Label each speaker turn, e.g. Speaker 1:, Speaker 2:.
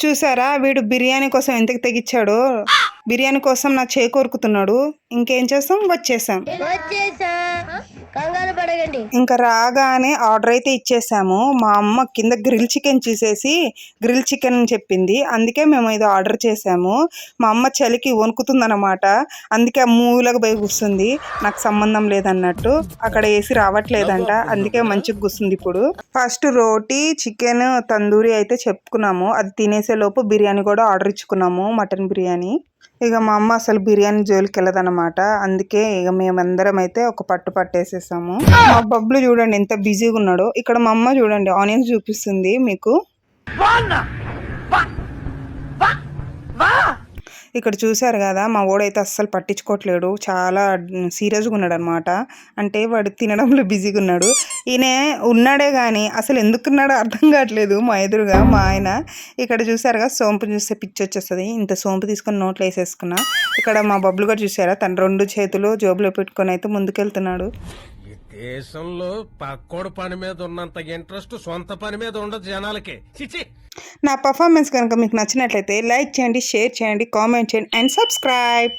Speaker 1: చూసారా వీడు బిర్యానీ కోసం ఎంతకు తెగిచ్చాడు. బిర్యానీ కోసం నా చేయి కొరుకుతున్నాడు. ఇంకేం చేస్తాం, వచ్చేసాం. ఇంకా రాగానే ఆర్డర్ అయితే ఇచ్చేసాము. మా అమ్మ కింద గ్రిల్ చికెన్ చూసేసి గ్రిల్ చికెన్ అని చెప్పింది. అందుకే మేము ఇది ఆర్డర్ చేసాము. మా అమ్మ చలికి వణుకుతుందన్నమాట. అందుకే మూలకు పోయి కూర్చుంది. నాకు సంబంధం లేదన్నట్టు. అక్కడ ఏసీ రావట్లేదంట, అందుకే మంచిగా కూర్చుంది. ఇప్పుడు ఫస్ట్ రోటీ చికెన్ తందూరి అయితే చెప్పుకున్నాము. అది తినేసే లోపు బిర్యానీ కూడా ఆర్డర్ ఇచ్చుకున్నాము, మటన్ బిర్యానీ. ఇక మా అమ్మ అసలు బిర్యానీ జోలికి వెళ్ళదన్నమాట. అందుకే ఇక మేమందరం అయితే ఒక పట్టు పట్టేసేసాము. మా బబ్బులు చూడండి ఎంత బిజీగా ఉన్నాడో. ఇక్కడ మా అమ్మ చూడండి ఆనియన్స్ చూపిస్తుంది మీకు. ఇక్కడ చూసారు కదా, మా ఓడైతే అస్సలు పట్టించుకోవట్లేడు. చాలా సీరియస్గా ఉన్నాడు అనమాట. అంటే వాడు తినడంలో బిజీగా ఉన్నాడు. ఈయన ఉన్నాడే కానీ అసలు ఎందుకున్నాడో అర్థం కావట్లేదు. మా ఎదురుగా మా ఆయన. ఇక్కడ చూసారుగా, సోంపు చూస్తే పిచ్చి వచ్చేస్తుంది. ఇంత సోంపు తీసుకొని నోట్లో వేసేసుకున్నా. ఇక్కడ మా బబ్బులు కూడా చూసారా, తన 2 చేతులు జోబులో పెట్టుకొని అయితే ముందుకెళ్తున్నాడు.
Speaker 2: దేశంలో పక్కోడు పని మీద ఉన్నంత ఇంట్రెస్ట్ సొంత పని మీద ఉండదు జనాలకి.
Speaker 1: నా పర్ఫార్మెన్స్ కనుక మీకు నచ్చినట్లయితే లైక్ చేయండి, షేర్ చేయండి, కామెంట్ చేయండి అండ్ సబ్స్క్రైబ్.